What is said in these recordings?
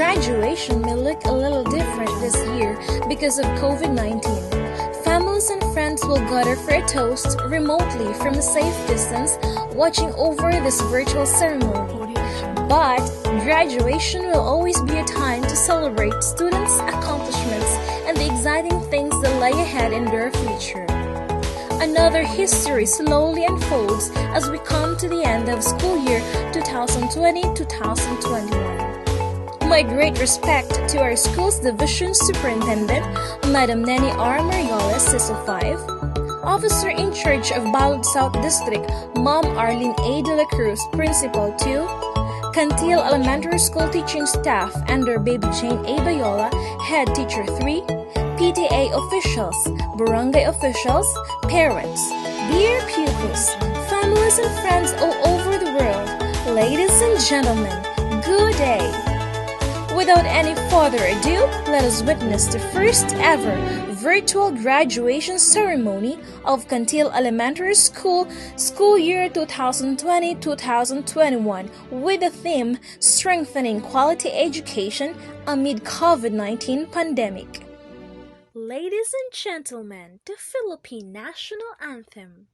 Graduation may look a little different this year because of COVID-19. Families and friends will gather for a toast remotely from a safe distance, watching over this virtual ceremony. But graduation will always be a time to celebrate students' accomplishments and the exciting things that lie ahead in their future. Another history slowly unfolds as we come to the end of school year 2020-2021. My great respect to our school's division superintendent, Madam Neni R. Marioles, CISO 5, Officer in charge of Balud South District, Ma'am Arlene A. De La Cruz, Principal 2, Cantil Elementary School teaching staff under Baby Jane A. Bayola, Head Teacher 3, PTA officials, barangay officials, parents, dear pupils, families and friends all over the world, ladies and gentlemen, good day. Without any further ado, let us witness the first ever virtual graduation ceremony of Cantil Elementary School, school year 2020-2021, with the theme Strengthening Quality Education Amid COVID-19 Pandemic. Ladies and gentlemen, the Philippine National Anthem.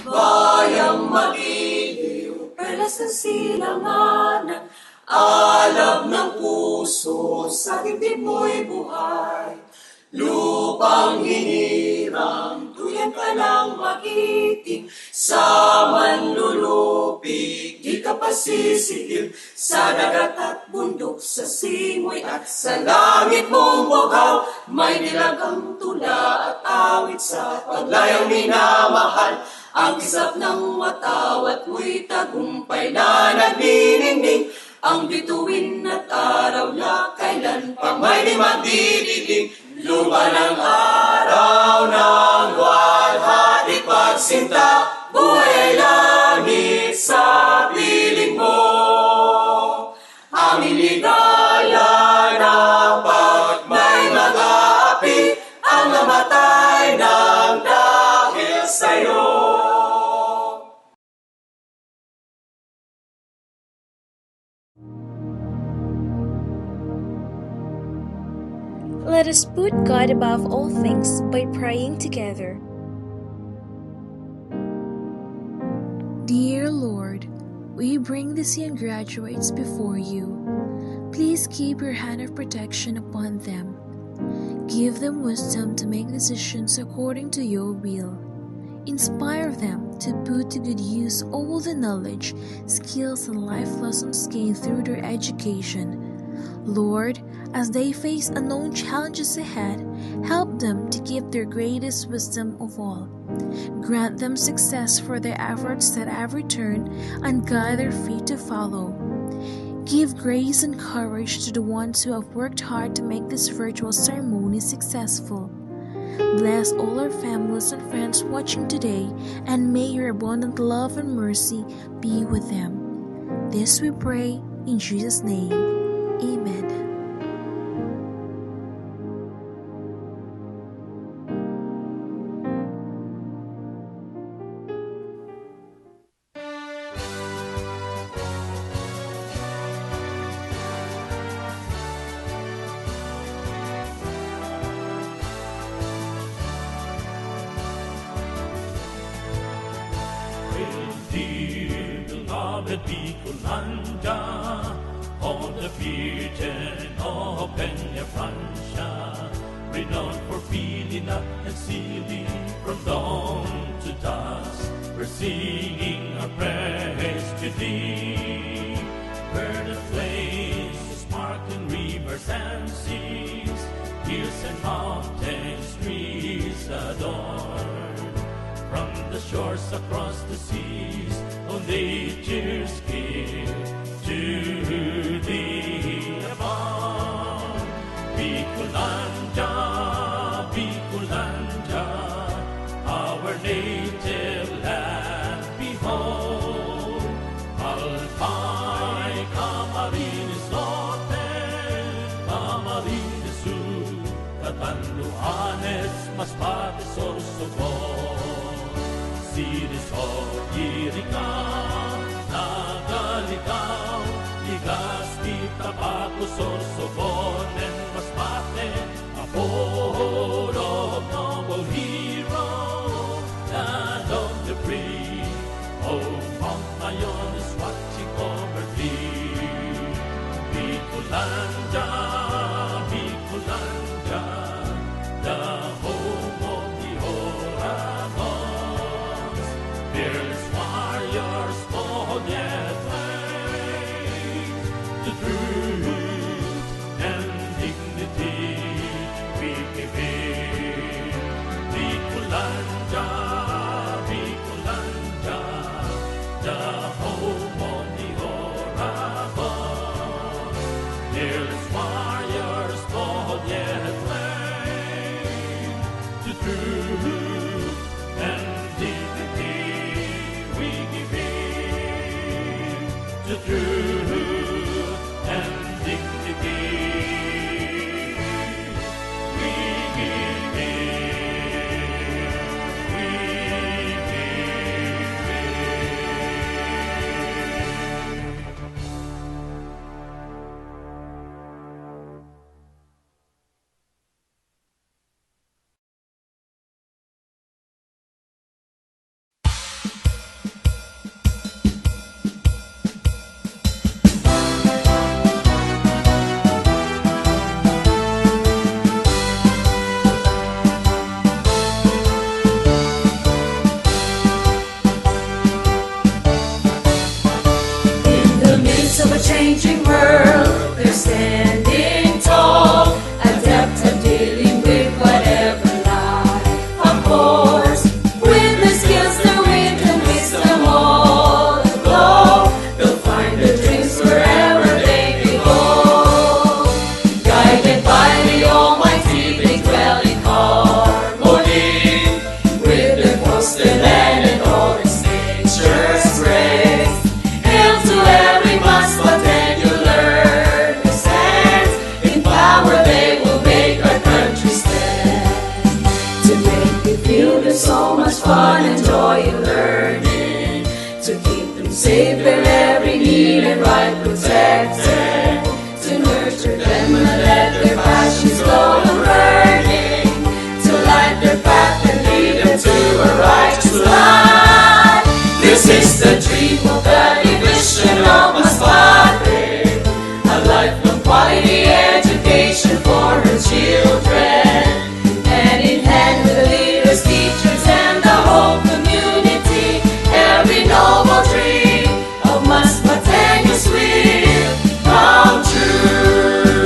Bayang magiliw, perlas ng silanganan, alab ng puso, sa dibdib mo'y buhay. Lupang hinirang, tuyan ka ng magiting, sa manlulupig, di ka pasisigil, sa dagat at bundok, sa simoy at sa langit mong bugaw, may nilagang tula at awit sa paglayang minamahal, ang kisap ng watawat mo'y tagumpay na nagniningning, ang bituin at araw na kailan pa may di magdidiling. Lupa ng araw ng walhati pagsinta, buhay ay langit sa piling mo. Aming ligaya na pag may mag-aapi, ang namatay ng dahil sa'yo. Let us put God above all things by praying together. Dear Lord, we bring these young graduates before you. Please keep your hand of protection upon them. Give them wisdom to make decisions according to your will. Inspire them to put to good use all the knowledge, skills, and life lessons gained through their education. Lord, as they face unknown challenges ahead, help them to keep their greatest wisdom of all. Grant them success for their efforts at every turn and guide their feet to follow. Give grace and courage to the ones who have worked hard to make this virtual ceremony successful. Bless all our families and friends watching today, and may your abundant love and mercy be with them. This we pray in Jesus' name. Amen. Dear beloved Bicolanja, on the Virgin of Peña Francia, renowned for feeling up and sealing from dawn to dusk, we're singing our praise to thee. Where the flames, sparkling rivers and seas, hills and mountains, trees adorn. From the shores across the seas, on nature's gift to thee above. Bicolanja, Bicolanja, our native land, behold. Alpay, Camarines Norte, Camarines Sur, Catanduanes, Masbate, Sorsogon. Cities of Irica, Nagalikaw, Legazpi, Sorsogon mas mate a board of noble hero, land of the free. Oh, Mount Mayon is what she covered thee. Bicolanja, Bicolanja, the home of the Oragons. Fearless warriors, bold yet brave, the truth and dignity we give in. Bicolanja, Bicolanja, the home of the Oragons. Fearless warriors, bold yet brave, the truth and dignity we give in. The truth and dignity we give in. We give in. In the midst of a changing world, they're standing tall, adept at dealing with whatever life affords. With their skills, their wit and wisdom all aglow, they'll find their dreams wherever they behold. Guided by the Almighty, they dwell in harmony with their coast, their land, and all its nature's grace. Hail to every must, but then you learn to stand. In power they will make our country stand. To make you feel there's so much fun and joy in learning, to keep them safe their every need and right protected, to nurture them and let their passions glow and burning, to light their path and lead them to a righteous life. This is the dream of the division of Masbate, a lifelong quality education for her children, hand in hand with the leaders, teachers, and the whole community. Every noble dream of Masbateños will come true.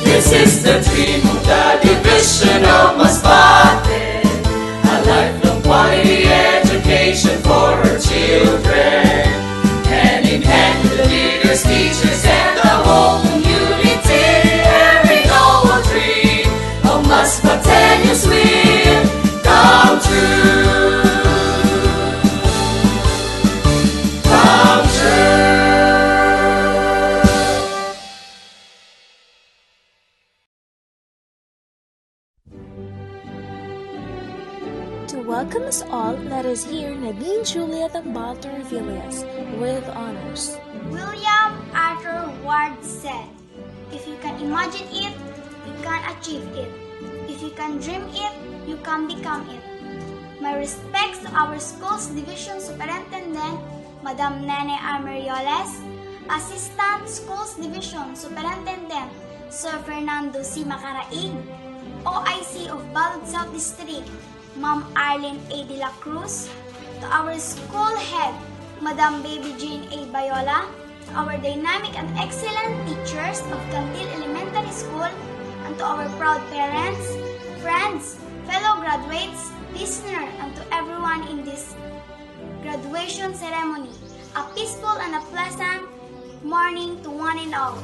This is the dream of the division of Masbate, a lifelong quality education for her children, hand in hand with the leaders, teachers, and the whole community. Every noble dream of Masbateños will come true. Come true. To welcome us all, let us hear Nadine Juliet Ambalter Villas with honors. William Arthur Ward said, "If you can imagine it, you can achieve it. If you can dream it, you can become it." My respects to our school's division superintendent, Madam Nene Armerioles, Assistant Schools Division Superintendent, Sir Fernando C. Macaraig, OIC of Balud South District, Ma'am Arlene A. De La Cruz, to our school head, Madam Baby Jane A. Bayola, to our dynamic and excellent teachers of Cantil Elementary School, and to our proud parents, friends, fellow graduates, listeners, and to everyone in this graduation ceremony. A peaceful and a pleasant morning to one and all.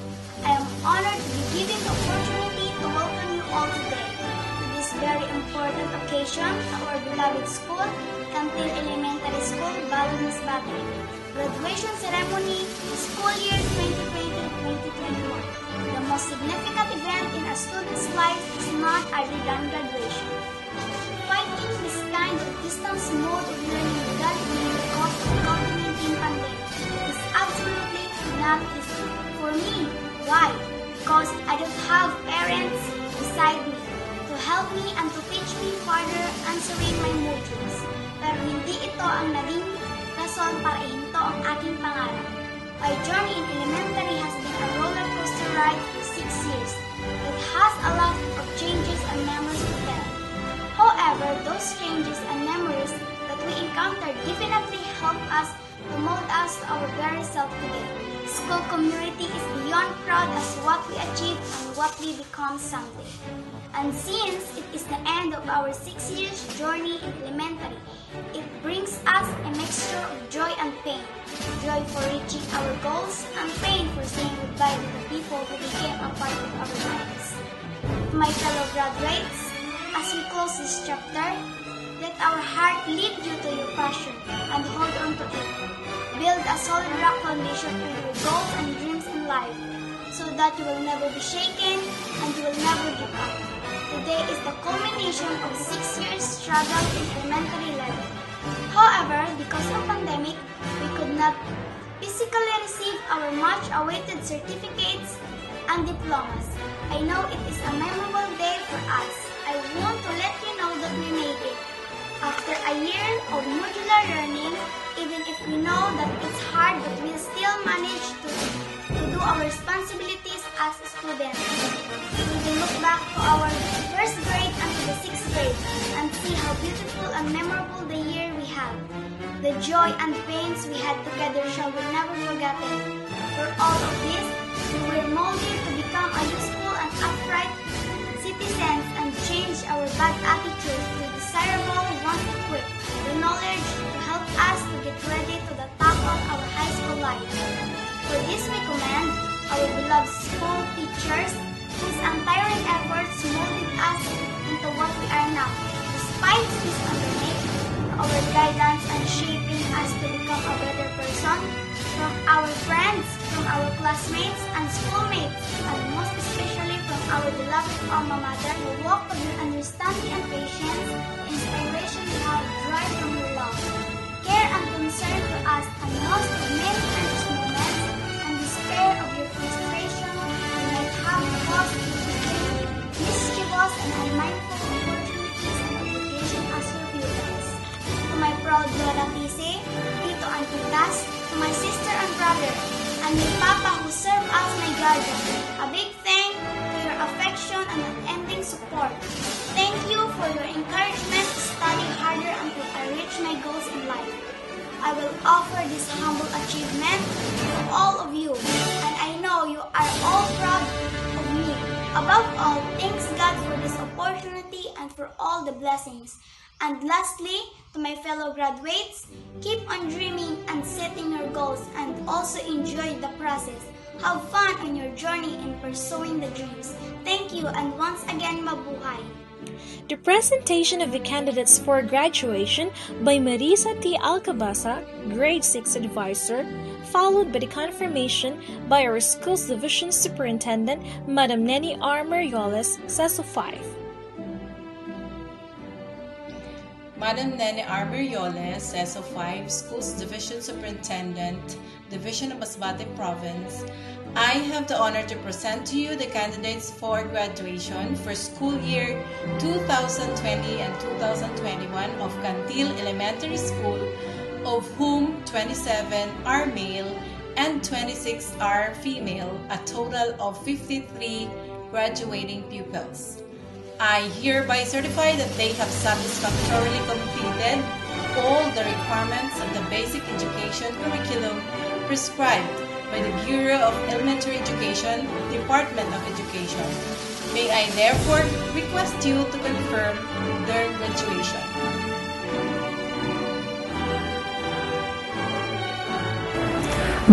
I am honored to be given the opportunity to welcome you all today to this very important occasion at our beloved school, Cantil Elementary School, Balud Masbate. Graduation ceremony, school year 2020-2021. The most significant event in a student's life is not other than graduation. Fighting this kind of distance mode of learning without the cost of COVID-19 pandemic is absolutely not easy. don't have parents beside me to help me and to teach me further answering my modules. Pero hindi ito ang naging rason para ihinto ang aking pangarap. My journey in elementary has been a roller coaster ride for 6 years. It has a lot of changes and memories to tell. However, those changes and memories that we encountered definitely help us to mold us to our very self today. School community is beyond proud as what we achieve and what we become someday. And since it is the end of our 6 years journey in elementary, it brings us a mixture of joy and pain. Joy for reaching our goals and pain for saying goodbye to the people who became a part of our lives. To my fellow graduates, as we close this chapter, let our heart lead you to your passion and hold on to it. Build a solid rock foundation for your goals and dreams in life so that you will never be shaken and you will never give up. Today is the culmination of 6 years struggle in elementary level. However, because of pandemic, we could not physically receive our much-awaited certificates and diplomas. I know it is a memorable day for us. I want to let you know that we made it. After a year of modular learning, even if we know that it's hard, but we still manage to do our responsibilities as students. We will look back to our first grade and to the 6th grade and see how beautiful and memorable the year we had. The joy and pains we had together shall be never forgotten. For all of this, we were molded to become a useful and upright citizens and change our bad attitudes to desirable ones equipped with knowledge to help us to get ready to the top of our high school life. For this we commend our beloved school teachers whose untiring efforts molded us into what we are now. Despite this pandemic, our guidance and shaping us to become a better person, from our friends, from our classmates and schoolmates, and most especially from our beloved alma mater who walk with your understanding and patience, the inspiration we have derived from your love, care and concern for us, and most of many anxious moments and despair of your frustration we might have caused mischievous and unmindful opportunities and obligation as your pupils. To my proud Lola Tise, Tito and Titas, to my sister and brother, and my Papa who served as my guardian, a big thank for your affection and unending support. Thank you for your encouragement to study harder until I reach my goals in life. I will offer this humble achievement to all of you, and I know you are all proud of me. Above all, thanks God for this opportunity and for all the blessings. And lastly, to my fellow graduates, keep on dreaming and setting your goals and also enjoy the process. Have fun on your journey in pursuing the dreams. Thank you and once again, mabuhay! The presentation of the candidates for graduation by Marisa T. Alcabasa, Grade 6 Advisor, followed by the confirmation by our Schools Division Superintendent, Madam Neni R. Marioles, CESO 5. Madam Nene R. Marioles, CESO 5, Schools Division Superintendent, Division of Masbate Province, I have the honor to present to you the candidates for graduation for school year 2020 and 2021 of Cantil Elementary School, of whom 27 are male and 26 are female, a total of 53 graduating pupils. I hereby certify that they have satisfactorily completed all the requirements of the basic education curriculum prescribed by the Bureau of Elementary Education, Department of Education. May I therefore request you to confirm their graduation.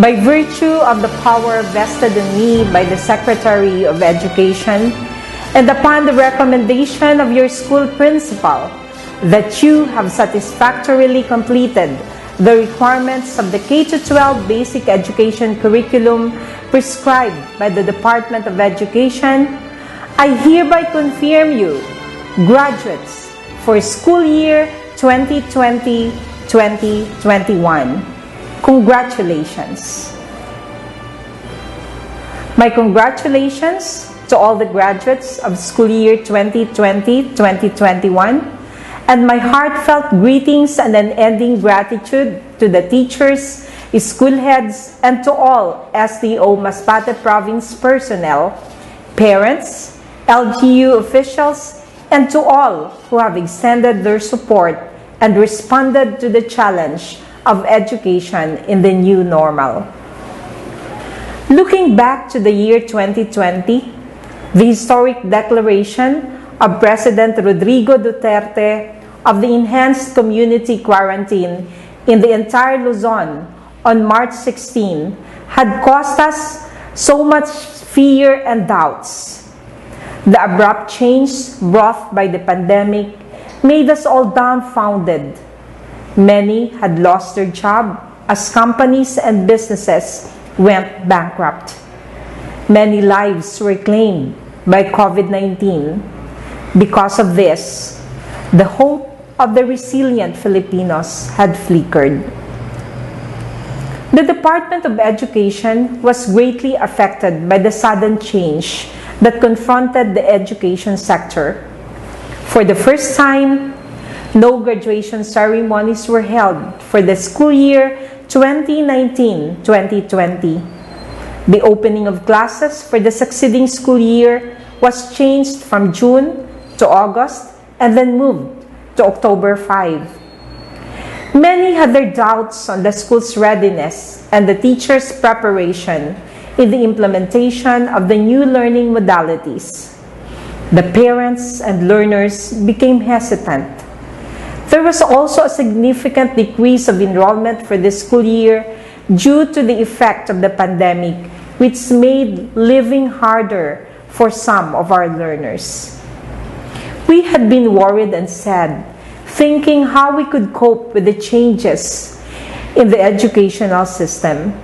By virtue of the power vested in me by the Secretary of Education, and upon the recommendation of your school principal, that you have satisfactorily completed the requirements of the K-12 basic education curriculum prescribed by the Department of Education, I hereby confirm you graduates for school year 2020-2021. Congratulations! My congratulations to all the graduates of school year 2020-2021, and my heartfelt greetings and unending gratitude to the teachers, school heads, and to all SDO Masbate Province personnel, parents, LGU officials, and to all who have extended their support and responded to the challenge of education in the new normal. Looking back to the year 2020, the historic declaration of President Rodrigo Duterte of the enhanced community quarantine in the entire Luzon on March 16 had caused us so much fear and doubts. The abrupt change brought by the pandemic made us all dumbfounded. Many had lost their job as companies and businesses went bankrupt. Many lives were claimed by COVID-19. Because of this, the hope of the resilient Filipinos had flickered. The Department of Education was greatly affected by the sudden change that confronted the education sector. For the first time, no graduation ceremonies were held for the school year 2019-2020. The opening of classes for the succeeding school year was changed from June to August and then moved to October 5. Many had their doubts on the school's readiness and the teachers' preparation in the implementation of the new learning modalities. The parents and learners became hesitant. There was also a significant decrease of enrollment for this school year due to the effect of the pandemic, which made living harder for some of our learners. We had been worried and sad, thinking how we could cope with the changes in the educational system.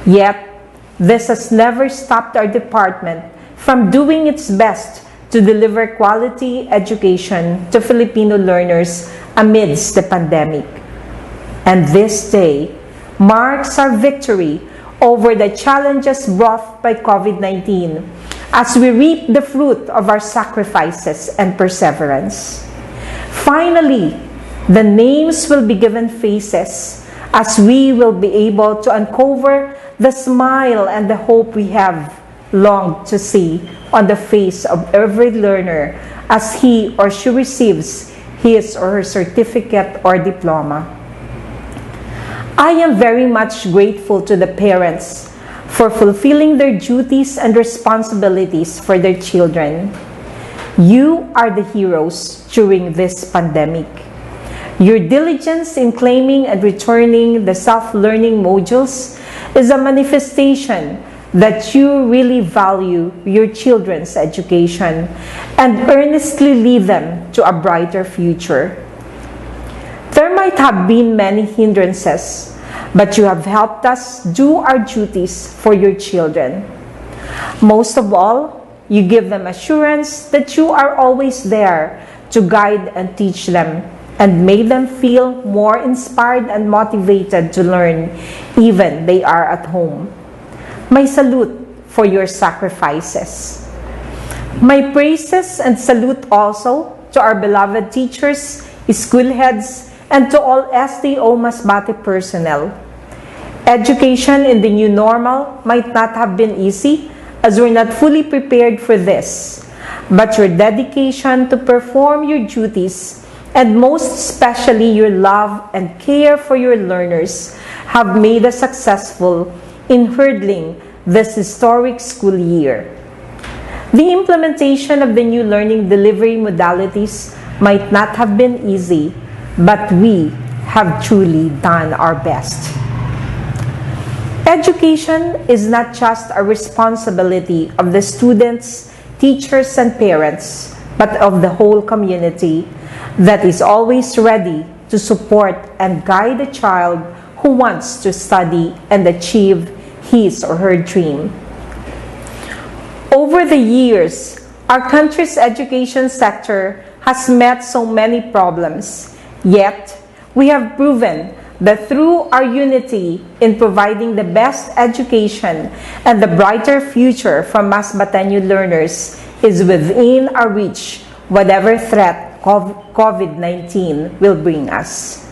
Yet, this has never stopped our department from doing its best to deliver quality education to Filipino learners amidst the pandemic. And this day marks our victory over the challenges brought by COVID-19 as we reap the fruit of our sacrifices and perseverance. Finally, the names will be given faces as we will be able to uncover the smile and the hope we have longed to see on the face of every learner as he or she receives his or her certificate or diploma. I am very much grateful to the parents for fulfilling their duties and responsibilities for their children. You are the heroes during this pandemic. Your diligence in claiming and returning the self-learning modules is a manifestation that you really value your children's education and earnestly lead them to a brighter future. There might have been many hindrances, but you have helped us do our duties for your children. Most of all, you give them assurance that you are always there to guide and teach them and make them feel more inspired and motivated to learn even they are at home. My salute for your sacrifices. My praises and salute also to our beloved teachers, school heads, and to all SDO Masbate personnel. Education in the new normal might not have been easy as we're not fully prepared for this, but your dedication to perform your duties and most especially your love and care for your learners have made us successful in hurdling this historic school year. The implementation of the new learning delivery modalities might not have been easy, but we have truly done our best. Education is not just a responsibility of the students, teachers, and parents, but of the whole community that is always ready to support and guide a child who wants to study and achieve his or her dream. Over the years, our country's education sector has met so many problems, yet we have proven that through our unity in providing the best education and the brighter future for Masbateño learners is within our reach, whatever threat COVID-19 will bring us.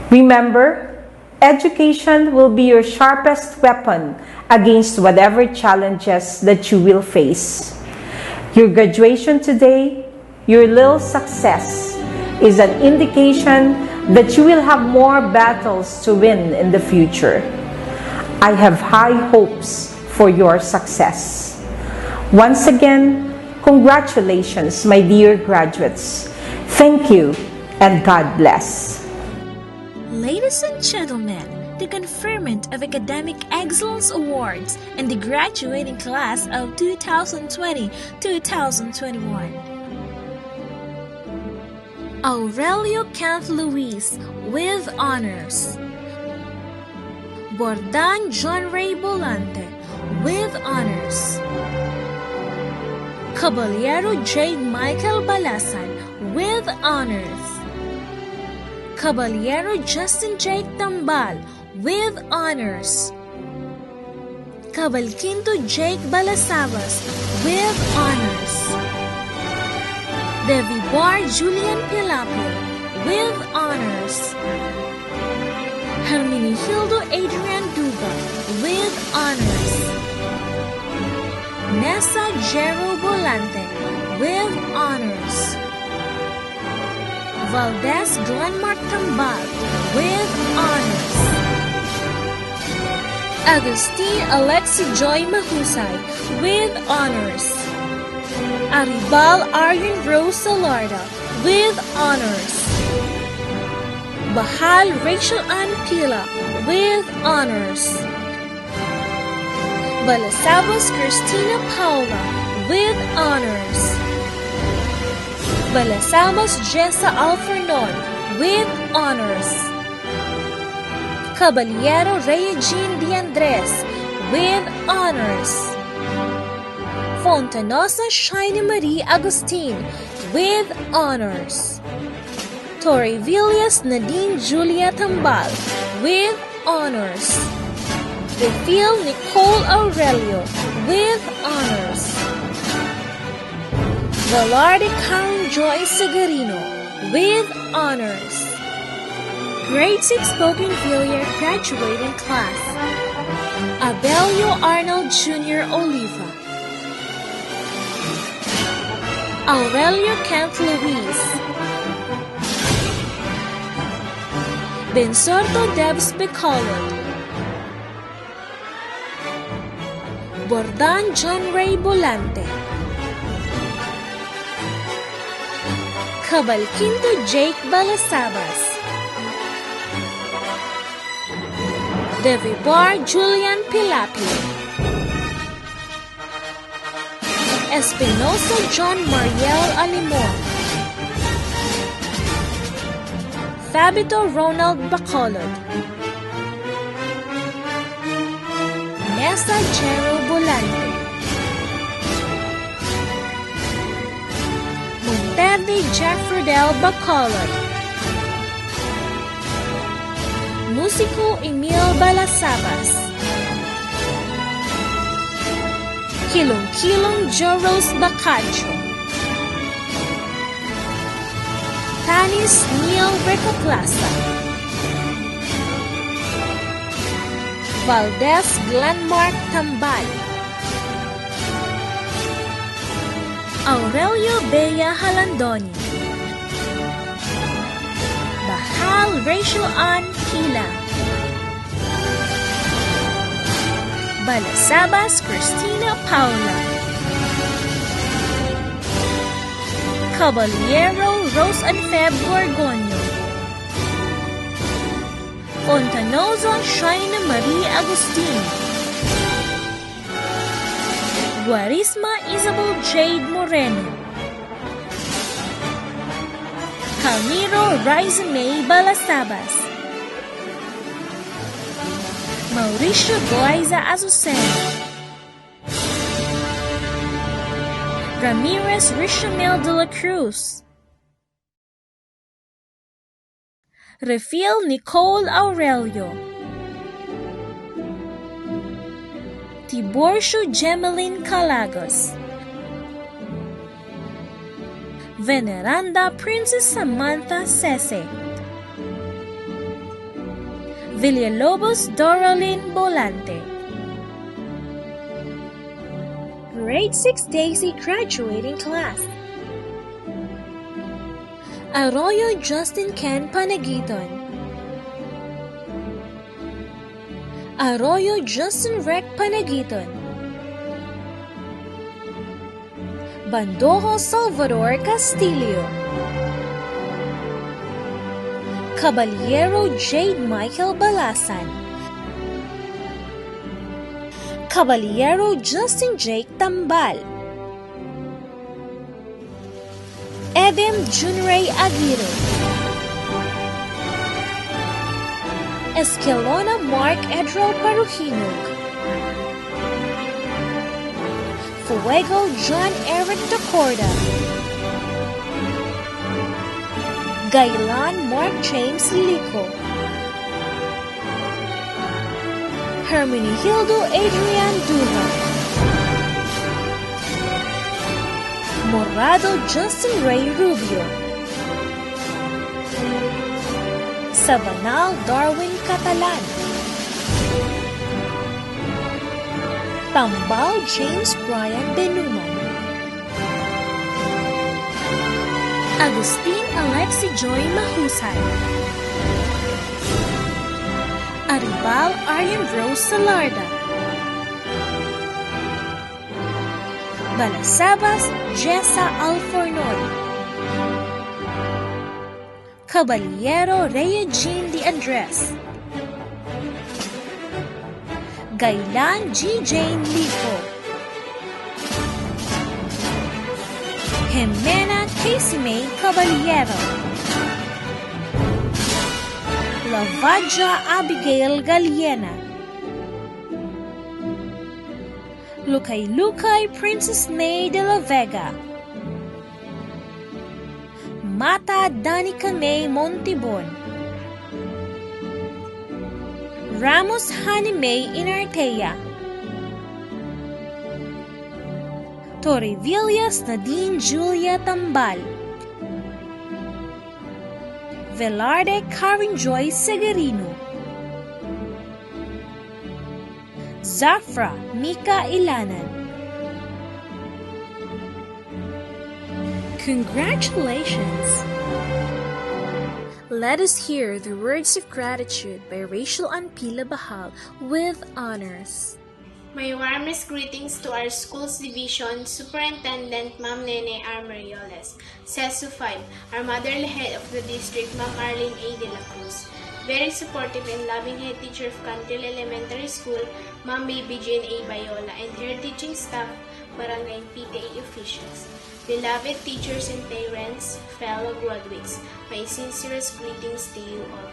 Remember, education will be your sharpest weapon against whatever challenges that you will face. Your graduation today, your little success, is an indication that you will have more battles to win in the future. I have high hopes for your success. Once again, congratulations, my dear graduates. Thank you, and God bless. Ladies and gentlemen, the conferment of Academic Excellence Awards and the graduating class of 2020-2021. Aurelio Cantil with honors. Bordan John Ray Bolante with honors. Caballero Jade Michael Balasan with honors. Caballero Justin Jake Tambal with honors. Cabalquinto Jake Balasabas with honors. Devibar Julian Pilapio with honors. Herminihildo Adrian Duba with honors. Nessa Jero Bolante with honors. Valdez Glenmark Tambal with honors. Agustin Alexi Joy Mahusay with honors. Aribal Aryan Rose Salarda with honors. Bahal Rachel Ann Pila with honors. Balasabas Christina Paula with honors. Balasabas Jessa Alfernon with honors. Caballero Rey Jean de Andres with honors. Fontanosa Shiny Marie Agustin with honors. Torrevillas Nadine Julia Tambal with honors. Defil Nicole Aurelio with honors. Velarde Karen Joy Segarino with honors. Grade 6 Bougainvillea graduating class. Abelio Arnold Jr. Oliva. Aurelio Kent Luis. Bensorto Debs Becolod. Bordan John Ray Bolante. Cabalquinto Jake Balasabas. Devibar Julian Pilapio. Espinosa John Mariel Alimon. Fabito Ronald Bacolod. Nessa Jero Bolante. Monterde Jeffredel Bacolod. Músico Emil Balasabas. Kilong Joros Bacacho. Tanis Neil Recoclasa. Valdez Glenmark Tambay. Aurelio Bea Halandoni. Bahal Rachel Ann Hila. Balasabas Christina Paula. Caballero Rose and Feb Gorgonio. Fontanosa Shaina Marie Agustin. Guarisma Isabel Jade Moreno. Calmiro Riza May Balasabas. Mauricio Goiza Azucena. Ramirez Richamel de la Cruz. Refill Nicole Aurelio, Tiborcio Gemelin Calagos, Veneranda Princess Samantha Sese, Villalobos Doralyn Bolante, Grade 6 Daisy Graduating Class, Arroyo Justin Ken Panagiton, Arroyo Justin Rec Panagiton, Bandojo Salvador Castillo, Caballero Jade Michael Balasan, Caballero Justin Jake Tambal, Edem Junrey Aguirre, Escalona Mark Edro Paruhinog, Fuego John Eric Dacorda, Gailan Mark James Lico, Hermenegildo Adrian Duha, Morado Justin Ray Rubio, Sabanal Darwin Catalan, Tambal James Brian Benuman, Agustin Alexi Joy Mahusay, Aribal Aryan Rose Salarda, Balasabas Jessa Alfornoy, Caballero Rhea Jean de Andres, Gailan G. Jane Lico, Jimena Casey May Caballero, Lavaja Abigail Galiena, Lucay Princess May de la Vega, Mata Danica May Montibon, Ramos Hani May Inartea, Torrevillas Nadine Julia Tambal, Velarde Karen Joy Severino, Zafra Mika Ilanan. Congratulations! Let us hear the words of gratitude by Rachel Anpila Bahal with honors. My warmest greetings to our school's division superintendent, Ma'am Nene Armerioles, CESU 5, our motherly head of the district, Ma'am Arlene A. de la Cruz, very supportive and loving head teacher of Cantil Elementary School, Ma'am Baby Jane A. Bayola, and her teaching staff, barangay and PTA officials. Beloved teachers and parents, fellow graduates, my sincerest greetings to you all.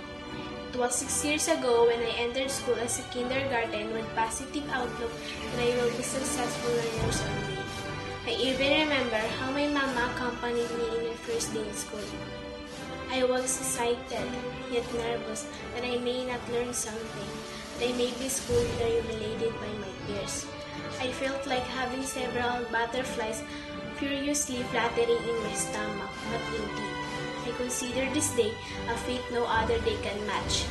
It was 6 years ago when I entered school as a kindergarten with positive outlook that I will be successful learner someday. I even remember how my mama accompanied me in my first day in school. I was excited, yet nervous that I may not learn something, that I may be scolded or humiliated by my peers. I felt like having several butterflies furiously fluttering in my stomach, but indeed, I consider this day a fate no other day can match.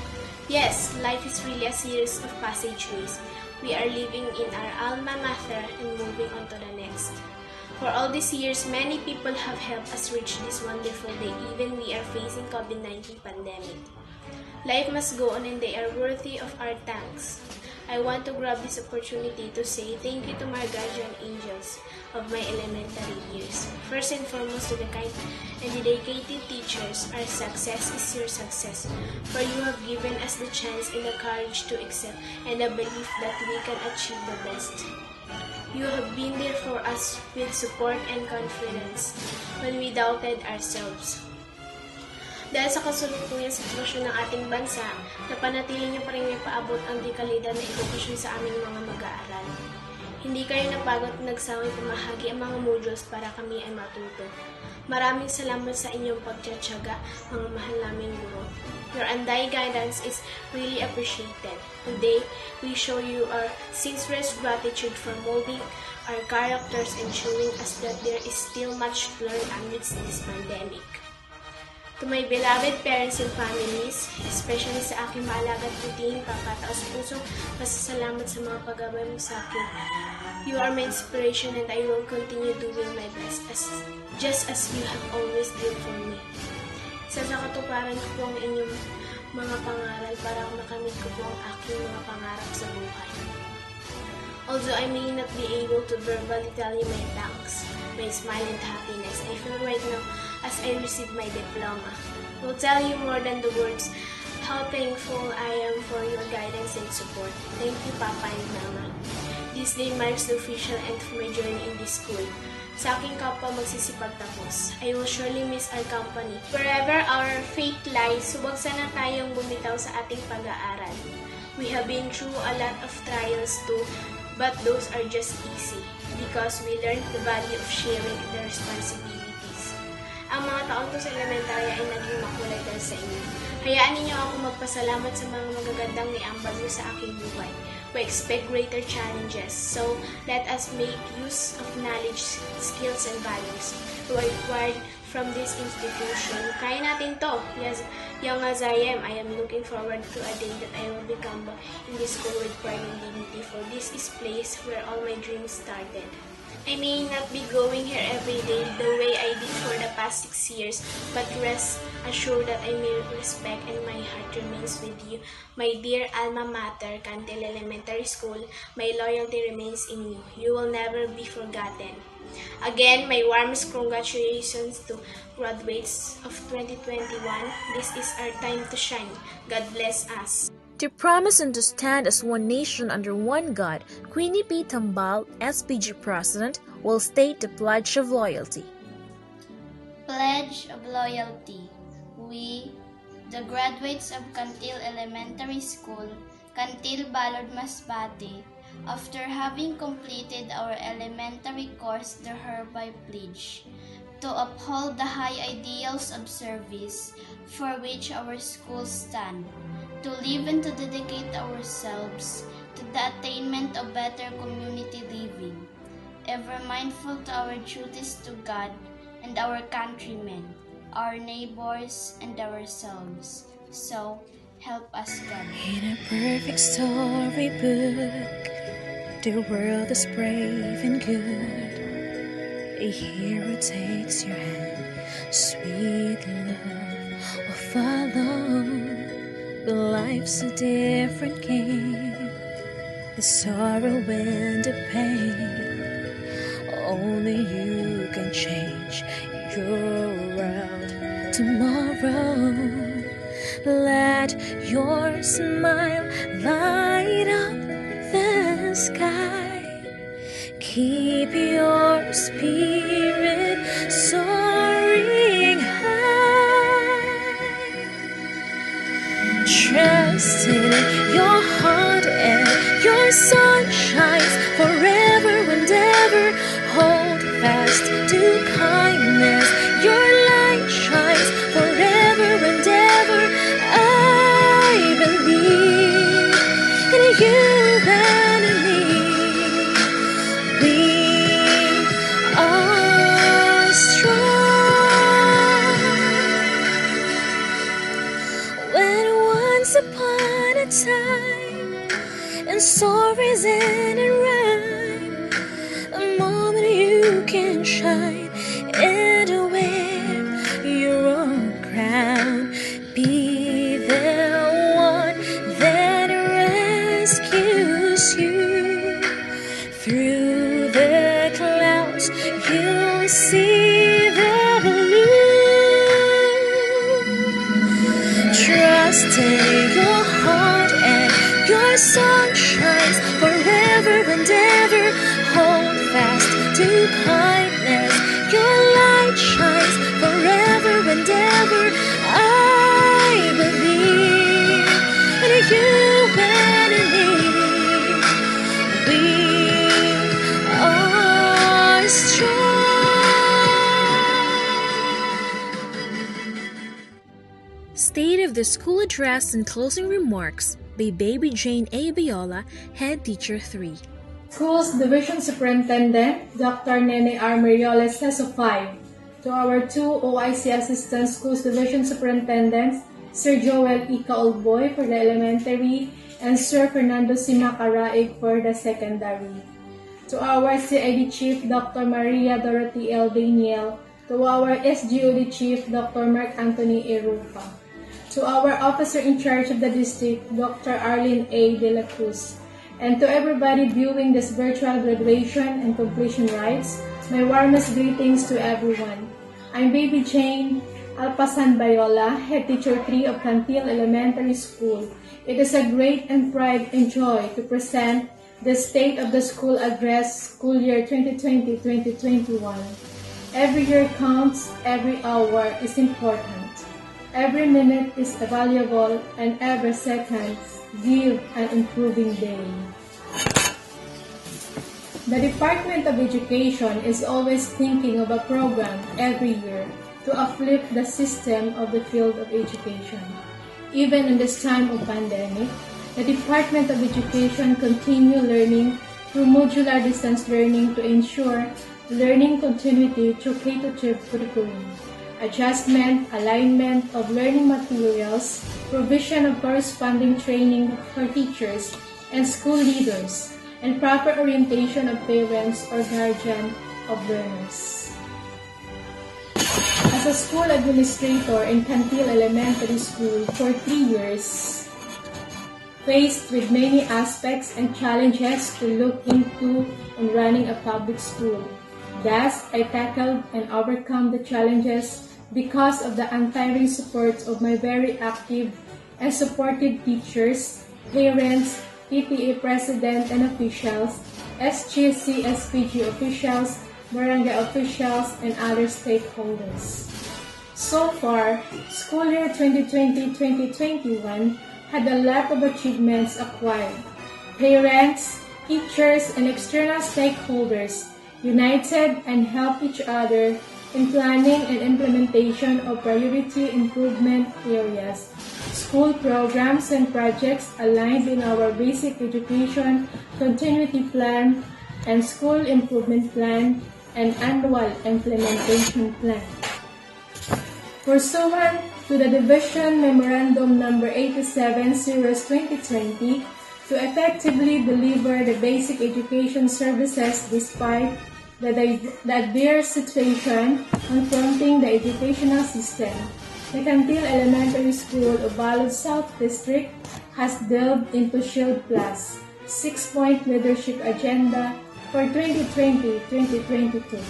Yes, life is really a series of passageways. We are living in our alma mater and moving on to the next. For all these years, many people have helped us reach this wonderful day, even we are facing COVID-19 pandemic. Life must go on and they are worthy of our thanks. I want to grab this opportunity to say thank you to my guardian angels of my elementary years. First and foremost to the kind and dedicated teachers, our success is your success, for you have given us the chance and the courage to accept and the belief that we can achieve the best. You have been there for us with support and confidence when we doubted ourselves. Dahil sa kasulukuyang sitwasyon ng ating bansa, napanatili niyo pa rin may paabot ang dekalidad na edukasyon sa aming mga mag-aaral. Hindi kayo napagod at nagsaway pumahagi ang mga modules para kami ay matuto. Maraming salamat sa inyong pagtsatsaga, mga mahal naming guro. Your undying guidance is really appreciated. Today, we show you our sincerest gratitude for molding our characters and showing us that there is still much to learn amidst this pandemic. To my beloved parents and families, especially sa aking maalagang puting papataos-pusong pasasalamat sa mga paggabay mo sa akin. You are my inspiration and I will continue doing my best just as you have always done for me. Sa katuparan ko po ang inyong mga pangaral para makamit ko po ang aking mga pangarap sa buhay. Although I may not be able to verbally tell you my thanks, my smile and happiness I feel right now as I receive my diploma, will tell you more than the words how thankful I am for your guidance and support. Thank you, Papa and Mama. This day marks the official end of my journey in this school. Sa aking kapwa magsisipagtapos, I will surely miss our company. Wherever our fate lies, huwag sana tayong bumitaw sa ating pag-aaral. We have been through a lot of trials too, but those are just easy because we learned the value of sharing the responsibilities. Ang mga taon ko sa elementary ay naging makulay dahil sa inyo. Hayaan ninyo ako magpasalamat sa mga magagandang niambag mo sa aking buhay. We expect greater challenges, so let us make use of knowledge, skills, and values we are required from this institution. Kaya natin to. Yes, young as I am looking forward to a day that I will become in this school with pride and dignity, for this is place where all my dreams started. I may not be going here every day the way I did for the past 6 years, but rest assured that I may respect and my heart remains with you. My dear alma mater, Cantil Elementary School, my loyalty remains in you. You will never be forgotten. Again, my warmest congratulations to graduates of 2021. This is our time to shine. God bless us. To promise and to stand as one nation under one God, Queenie P. Tambal, SPG President, will state the Pledge of Loyalty. Pledge of Loyalty. We, the graduates of Cantil Elementary School, Cantil, Balod, Masbate, after having completed our elementary course, do hereby pledge to uphold the high ideals of service for which our schools stand, to live and to dedicate ourselves to the attainment of better community living, ever mindful to our duties to God and our countrymen, our neighbors, and ourselves. So, help us God. In a perfect storybook, the world is brave and good. A hero takes your hand, sweet love will follow. But life's a different game, the sorrow and the pain. Only you can change your world tomorrow. Let your smile light up the sky. Keep your spirit soaring high. Trust in your heart and your sun shines forever and ever. Hold fast to kindness, your light shines forever and ever. I believe in you and in me. We are strong. When once upon a time, and stories end in rhyme, a moment you can shine and wear your own crown. Be the one that rescues you through the clouds. You'll see the blue. Trust in your heart and your sun shines forever and ever. Hold fast to kindness, your light shines forever and ever. I believe in you and in me. We are strong. receive the school address and closing remarks by Baby Jane A. Viola, Head Teacher 3. Schools Division Superintendent, Dr. Nene R. Merioles, SO5. To our two OIC Assistant Schools Division Superintendents, Sir Joel E. Kaolboy for the elementary and Sir Fernando C. Macaraig for the secondary. To our CID Chief, Dr. Maria Dorothy L. Daniel. To our SGOD Chief, Dr. Mark Anthony Erupa. To our Officer in Charge of the District, Dr. Arlene A. De La Cruz. And to everybody viewing this virtual graduation and completion rites, my warmest greetings to everyone. I'm Baby Jane Alpasan Bayola, Head Teacher 3 of Cantil Elementary School. It is a great and pride and joy to present the State of the School Address School Year 2020-2021. Every year counts, every hour is important. Every minute is valuable, and every second give an improving day. The Department of Education is always thinking of a program every year to uplift the system of the field of education. Even in this time of pandemic, the Department of Education continue learning through modular distance learning to ensure learning continuity through K-12 curriculum, adjustment, alignment of learning materials, provision of corresponding training for teachers and school leaders, and proper orientation of parents or guardian of learners. As a school administrator in Cantil Elementary School for 3 years, faced with many aspects and challenges to look into in running a public school. Thus, I tackled and overcome the challenges because of the untiring support of my very active and supportive teachers, parents, PTA president and officials, SGC, SPG officials, barangay officials, and other stakeholders. So far, school year 2020-2021 had a lot of achievements acquired. Parents, teachers, and external stakeholders united and helped each other in planning and implementation of priority improvement areas, school programs and projects aligned in our basic education continuity plan and school improvement plan and annual implementation plan. Pursuant to the Division Memorandum No. 87/2020 to effectively deliver the basic education services despite the adverse situation confronting the educational system, the Cantil Elementary School of Bacolod South District has delved into Shield Plus 6-point leadership agenda for 2020-2022.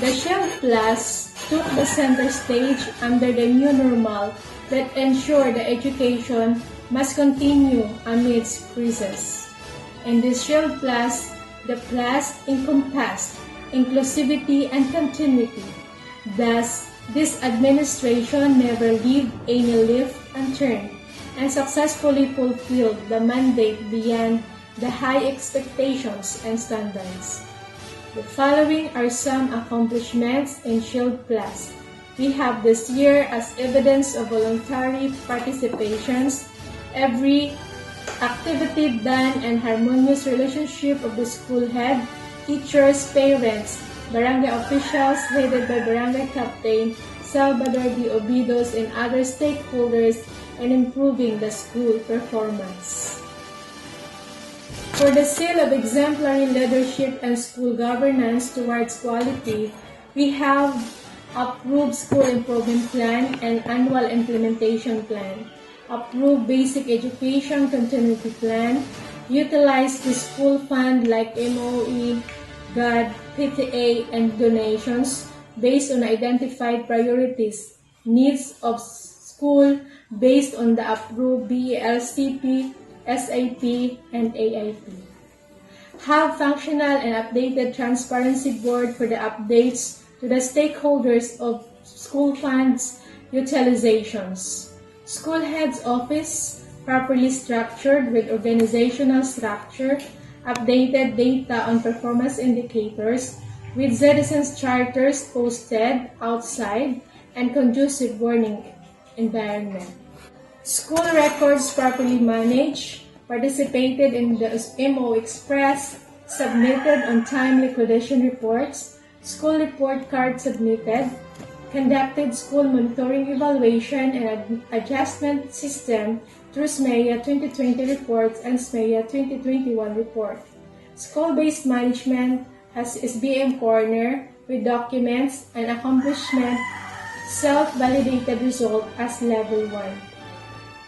The Shield Plus took the center stage under the new normal that ensured the education must continue amidst crisis. In this Shield Plus, the plus encompassed inclusivity and continuity. Thus, this administration never leave any lift unturned and successfully fulfilled the mandate beyond the high expectations and standards. The following are some accomplishments in Shield Plus. We have this year as evidence of voluntary participations, every activity done and harmonious relationship of the school head, teachers, parents, barangay officials headed by Barangay Captain Salvador D. Obidos and other stakeholders in improving the school performance. For the seal of exemplary leadership and school governance towards quality, we have approved school improvement plan and annual implementation plan, approved basic education continuity plan, utilized the school fund like MOE, GAD, PTA, and donations based on identified priorities, needs of school based on the approved BELCP, SAP, and AIP. Have functional and updated transparency board for the updates to the stakeholders of school funds utilizations. School head's office properly structured with organizational structure, updated data on performance indicators, with citizens charters posted outside, and conducive learning environment. School records properly managed, participated in the MO Express, submitted on time liquidation reports, school report card submitted, conducted school monitoring evaluation and adjustment system through SMEA 2020 reports and SMEA 2021 report. School-based management has SBM Corner with documents and accomplishment self-validated result as Level 1.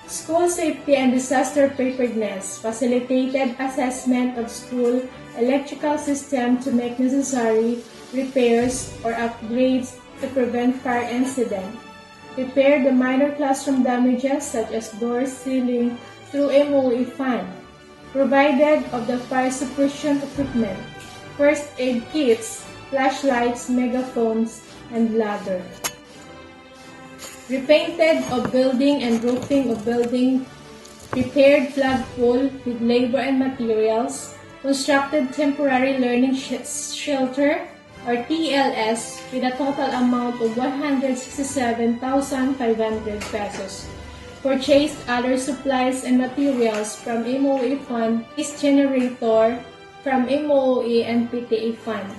School safety and disaster preparedness facilitated assessment of school electrical system to make necessary repairs or upgrades to prevent fire incident. Repair the minor classroom damages such as doors, ceiling through MOE fund. Provided of the fire suppression equipment, first aid kits, flashlights, megaphones, and ladder. Repainted of building and roofing of building, repaired flagpole with labor and materials, constructed temporary learning shelter or TLS with a total amount of 167,500 pesos. Purchased other supplies and materials from MOE Fund, Peace Generator from MOE and PTA Fund.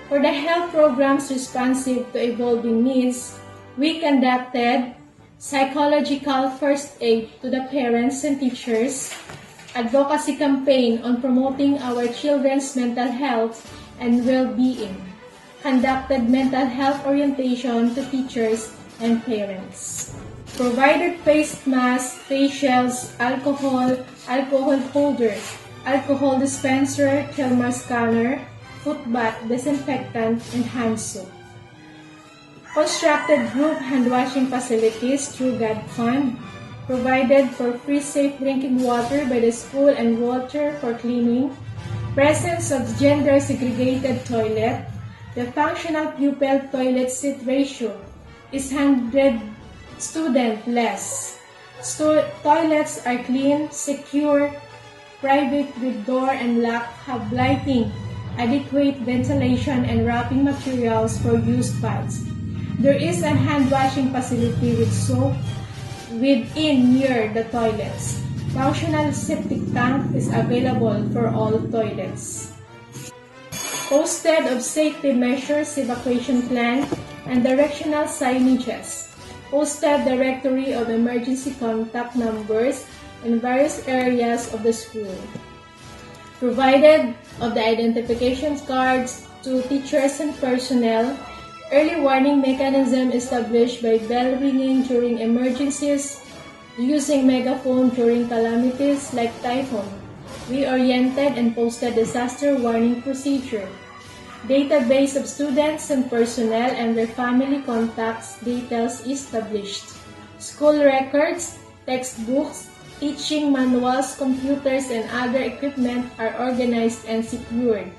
For the health programs responsive to evolving needs, we conducted psychological first aid to the parents and teachers, advocacy campaign on promoting our children's mental health and well-being, conducted mental health orientation to teachers and parents, provided face masks, facials, alcohol holders, alcohol dispenser, thermal scanner, foot bath, disinfectant, and hand soap. Constructed group hand-washing facilities through GAD Fund, provided for free safe drinking water by the school and water for cleaning, presence of gender-segregated toilet, the functional pupil toilet seat ratio is 100 student less. Toilets are clean, secure, private with door and lock, have lighting, adequate ventilation, and wrapping materials for used pads. There is a hand-washing facility with soap within near the toilets. Functional septic tank is available for all toilets. Posted of safety measures, evacuation plan, and directional signages. Posted directory of emergency contact numbers in various areas of the school. Provided of the identification cards to teachers and personnel. Early warning mechanism established by bell ringing during emergencies, using megaphone during calamities like typhoon. Reoriented and posted disaster warning procedure. Database of students and personnel and their family contacts details established. School records, textbooks, teaching manuals, computers, and other equipment are organized and secured.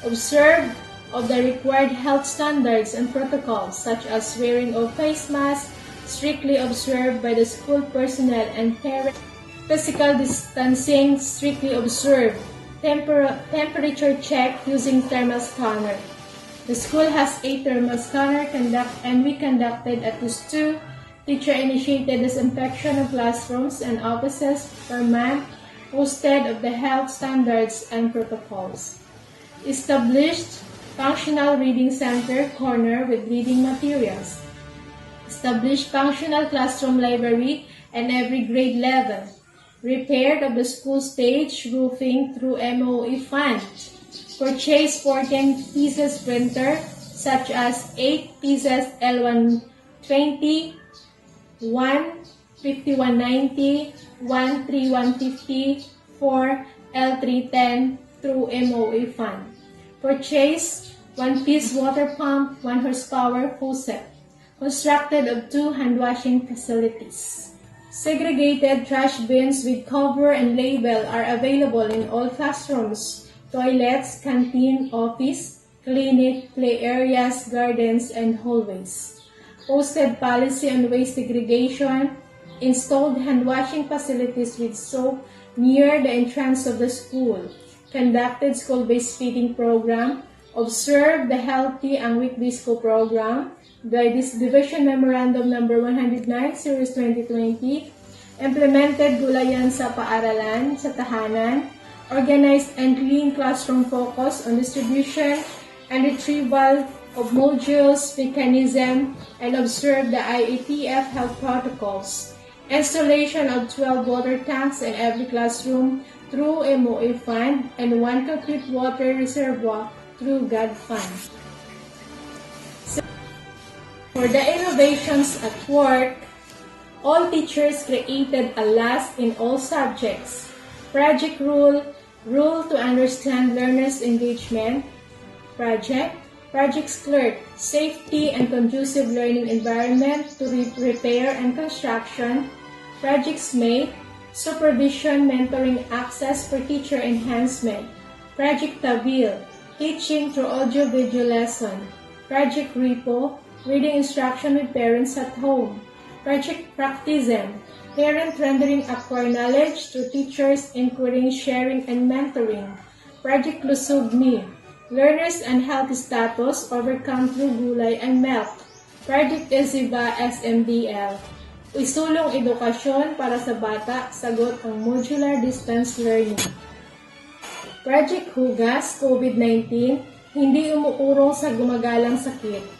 Observed of the required health standards and protocols such as wearing of face masks, strictly observed by the school personnel and parents. Physical distancing, strictly observed. Temperature check using thermal scanner. The school has a thermal scanner and we conducted at least 2 teacher-initiated disinfection of classrooms and offices per month, posted of the health standards and protocols. Established functional reading center corner with reading materials. Established functional classroom library and every grade level. Repaired of the school stage roofing through MOE Fund. Purchased 14 pieces printer such as 8 pieces L120, 15190, 13150, 4 L310 through MOE Fund. Purchase 1-piece water pump, 1 horsepower faucet. Constructed of 2 hand-washing facilities. Segregated trash bins with cover and label are available in all classrooms, toilets, canteen, office, clinic, play areas, gardens, and hallways. Posted policy on waste segregation. Installed hand-washing facilities with soap near the entrance of the school. Conducted school-based feeding program, observed the healthy and weekday school program, by this Division Memorandum Number 109, Series 2020, implemented gulayan sa paaralan, sa tahanan, organized and clean classroom focus on distribution and retrieval of modules, mechanism, and observe the IATF health protocols. Installation of 12 water tanks in every classroom through MOA Fund and 1 complete water reservoir through GAD Fund. For the innovations at work, all teachers created a last in all subjects. Project rule to understand learners' engagement. Projects clerk, safety and conducive learning environment to repair and construction. Projects mate, supervision, mentoring, access for teacher enhancement. Project Tavil, teaching through audio-video lesson. Project Repo, reading instruction with parents at home. Project Practizen, parent rendering acquire knowledge to teachers, encouraging sharing and mentoring. Project Lusog Me, learners and health status overcome through gulay and milk. Project SYBA SMDL, isulong edukasyon para sa bata, sagot ang modular distance learning. Project Hugas COVID-19, hindi umuurong sa gumagalang sakit.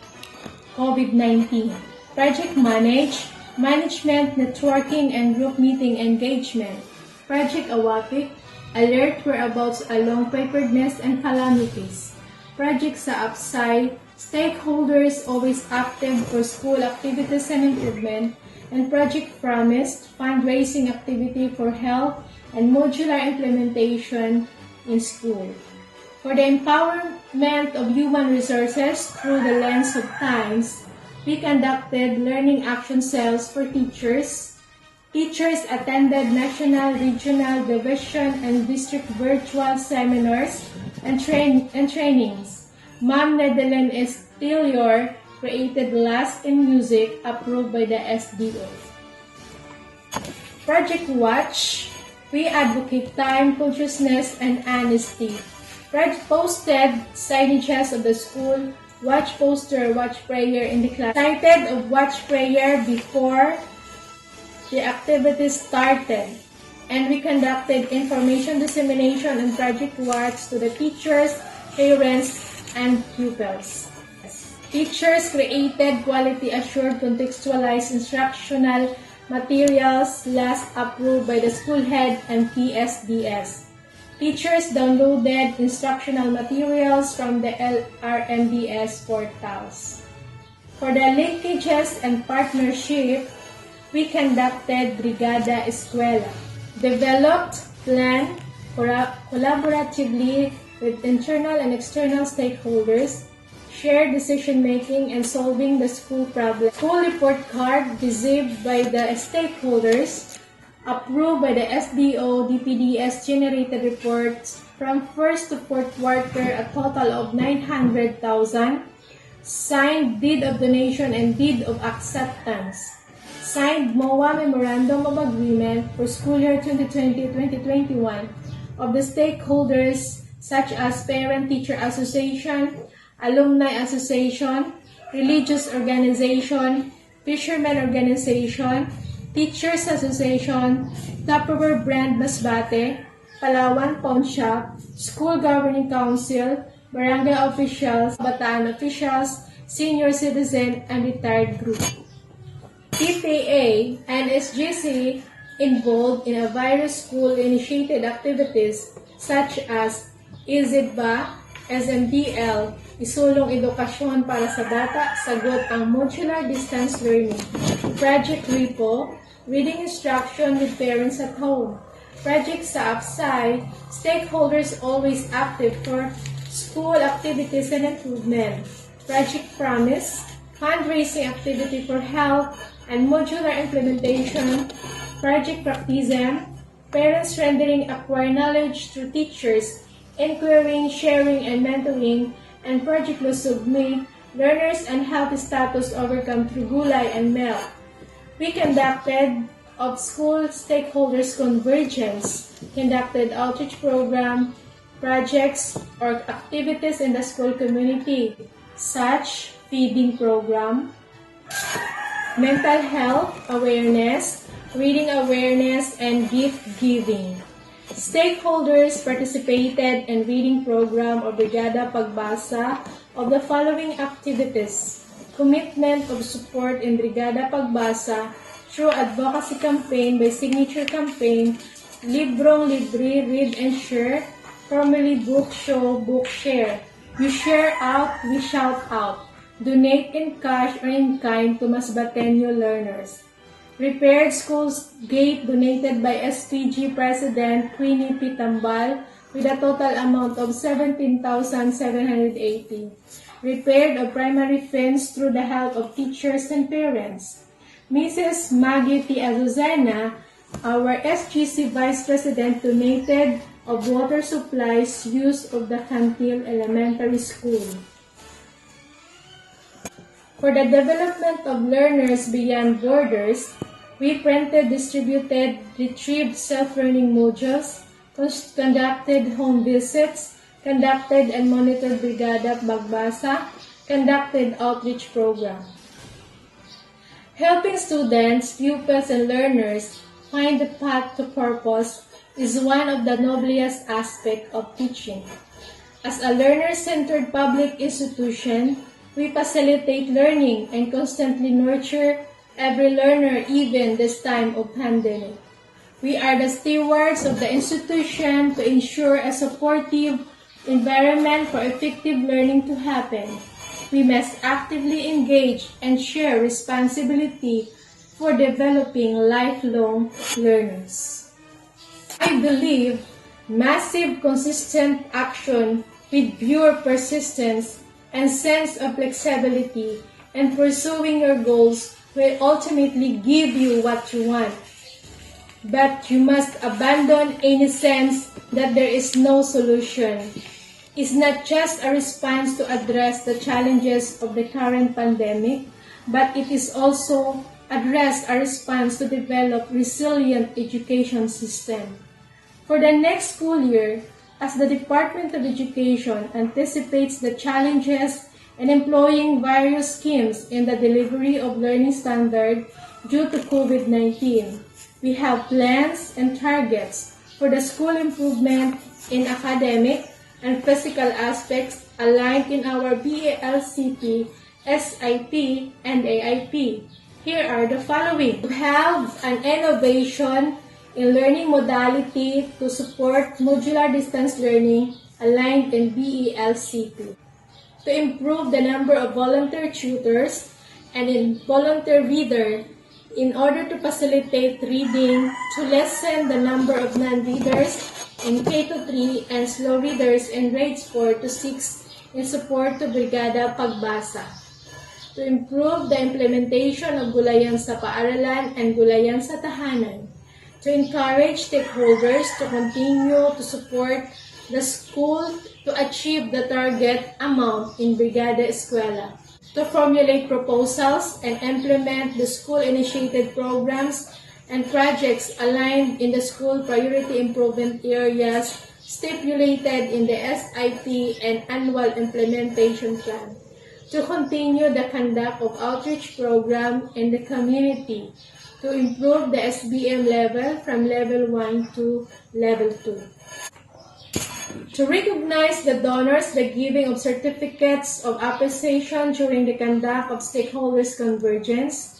COVID-19. Project Manage, management, networking, and group meeting engagement. Project Awapik, alert whereabouts along preparedness and calamities. Project sa upside, stakeholders always active for school activities and improvement. And Project Promised, fundraising activity for health and modular implementation in school. For the empowerment of human resources through the lens of times, we conducted learning action cells for teachers. Teachers attended national, regional, division, and district virtual seminars and trainings. Ma'am Knedelyn is Tillor created Last in Music approved by the SDO. Project Watch, we advocate time, consciousness, and honesty. Project posted signages of the school, watch poster, watch prayer in the class. Cited of watch prayer before the activities started. And we conducted information dissemination and Project Watch to the teachers, parents, and pupils. Teachers created quality-assured contextualized instructional materials last approved by the school head and PSDS. Teachers downloaded instructional materials from the LRMDS portals. For the linkages and partnership, we conducted Brigada Eskwela, developed, planned collaboratively with internal and external stakeholders, shared decision-making and solving the school problem. School report card received by the stakeholders, approved by the SDO, DPDS generated reports from first to fourth quarter, a total of 900,000, signed deed of donation and deed of acceptance, signed MOA Memorandum of Agreement for school year 2020-2021 of the stakeholders such as Parent-Teacher Association, Alumni Association, Religious Organization, Fishermen Organization, Teachers Association, Tupperware Brand Masbate, Palawan Pawn Shop, School Governing Council, Barangay Officials, Bataan Officials, Senior Citizen, and Retired Group. PTA and SGC involved in a virus school-initiated activities such as IZBA, SMDL, isulong edukasyon para sa bata, sagot ang modular distance learning. Project Repo, reading instruction with parents at home. Project sa upside, stakeholders always active for school activities and improvement. Project Promise, fundraising activity for health and modular implementation. Project Practizen, parents rendering acquire knowledge through teachers, inquiring, sharing, and mentoring. And Project Lusog Me, learners and health status overcome through gulay and milk. We conducted of school stakeholders convergence, conducted outreach program, projects, or activities in the school community, such feeding program, mental health awareness, reading awareness, and gift giving. Stakeholders participated in reading program or Brigada Pagbasa of the following activities: commitment of support in Brigada Pagbasa through advocacy campaign by signature campaign, Librong Libre, Read and Share, formerly Book Show, Book Share. You share out, we shout out. Donate in cash or in kind to Masbateño learners. Repaired Schools Gate donated by SPG President Queenie Pitambal with a total amount of 17,780. Repaired of primary fence through the help of teachers and parents. Mrs. Maggie T. Azucena, our SGC Vice President, donated of water supplies use of the Cantil Elementary School. For the development of learners beyond borders, we printed, distributed, retrieved self-learning modules, conducted home visits, conducted and monitored Brigada Pagbasa, conducted outreach program. Helping students, pupils, and learners find the path to purpose is one of the noblest aspects of teaching. As a learner-centered public institution, we facilitate learning and constantly nurture every learner, even this time of pandemic. We are the stewards of the institution to ensure a supportive environment for effective learning to happen. We must actively engage and share responsibility for developing lifelong learners. I believe massive, consistent action with pure persistence and sense of flexibility and pursuing your goals will ultimately give you what you want. But you must abandon any sense that there is no solution. It's not just a response to address the challenges of the current pandemic, but it is also a response to develop resilient education system. For the next school year, as the Department of Education anticipates the challenges in employing various schemes in the delivery of learning standard due to COVID-19, we have plans and targets for the school improvement in academic and physical aspects aligned in our BALCP, SIP, and AIP. Here are the following. To have an innovation in learning modality to support modular distance learning aligned in BALCP. To improve the number of volunteer tutors and in volunteer reader in order to facilitate reading, to lessen the number of non-readers in K-3 and slow readers in grades 4 to 6 in support to Brigada Pagbasa. To improve the implementation of Gulayan sa Paaralan and Gulayan sa Tahanan. To encourage stakeholders to continue to support the school to achieve the target amount in Brigada Eskwela. To formulate proposals and implement the school-initiated programs and projects aligned in the school priority improvement areas stipulated in the SIP and annual implementation plan. To continue the conduct of outreach program in the community to improve the SBM level from level 1 to level 2. To recognize the donors by giving of certificates of appreciation during the conduct of stakeholders convergence.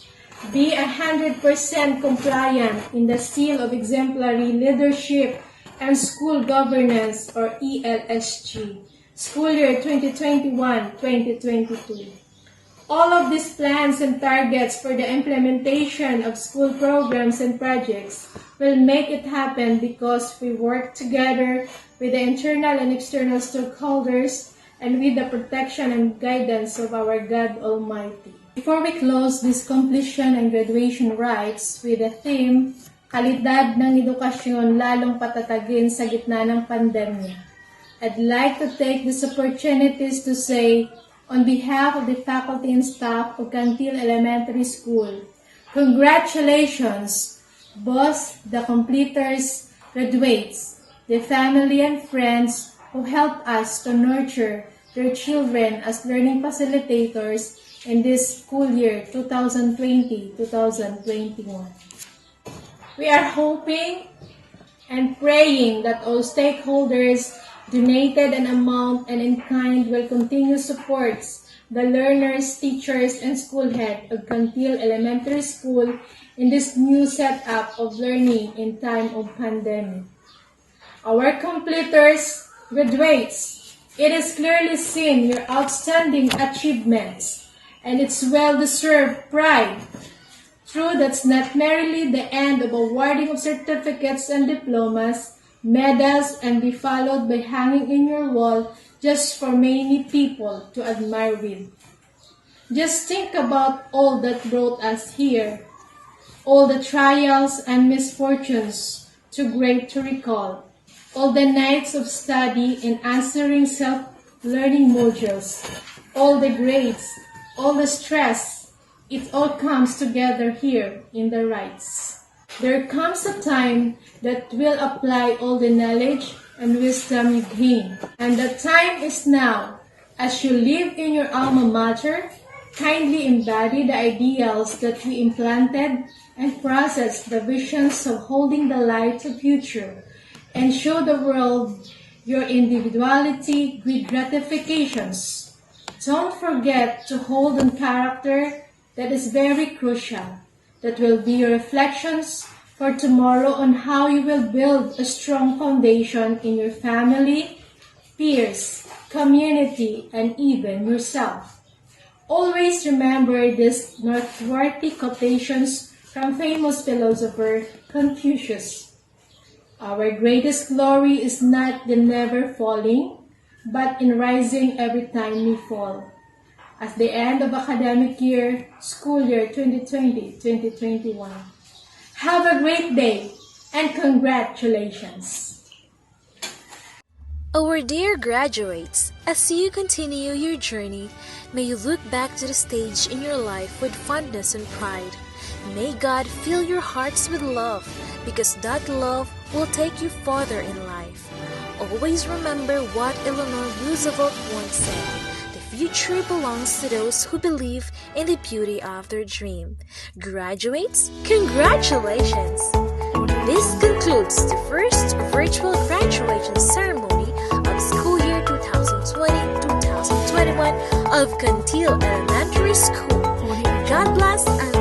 Be 100% compliant in the seal of exemplary leadership and school governance or ELSG, school year 2021-2022. All of these plans and targets for the implementation of school programs and projects will make it happen because we work together with the internal and external stakeholders and with the protection and guidance of our God Almighty. Before we close this completion and graduation rites with the theme, Kalidad ng Edukasyon lalong patatagin sa gitna ng pandemya, I'd like to take this opportunity to say, on behalf of the faculty and staff of Cantil Elementary School, congratulations, both the completers, graduates, the family and friends who helped us to nurture their children as learning facilitators in this school year 2020-2021. We are hoping and praying that all stakeholders donated an amount and in kind will continue supports the learners, teachers, and school head of Cantil Elementary School in this new setup of learning in time of pandemic. Our completers, graduates, it is clearly seen your outstanding achievements and its well-deserved pride. True, that's not merely the end of awarding of certificates and diplomas, medals, and be followed by hanging in your wall just for many people to admire with. Just think about all that brought us here, all the trials and misfortunes too great to recall, all the nights of study and answering self-learning modules, all the grades, all the stress, it all comes together here in the rites. There comes a time that will apply all the knowledge and wisdom you gain. And the time is now. As you live in your alma mater, kindly embody the ideals that we implanted and process the visions of holding the light of future and show the world your individuality with gratifications. Don't forget to hold on character that is very crucial. That will be your reflections for tomorrow on how you will build a strong foundation in your family, peers, community, and even yourself. Always remember these noteworthy quotations from famous philosopher Confucius. Our greatest glory is not in never falling, but in rising every time we fall. At the end of academic year, school year 2020-2021. Have a great day and congratulations! Our dear graduates, as you continue your journey, may you look back to the stage in your life with fondness and pride. May God fill your hearts with love, because that love will take you farther in life. Always remember what Eleanor Roosevelt once said. The future belongs to those who believe in the beauty of their dream. Graduates, congratulations! This concludes the first virtual graduation ceremony of school year 2020-2021 of Cantil Elementary School. God bless and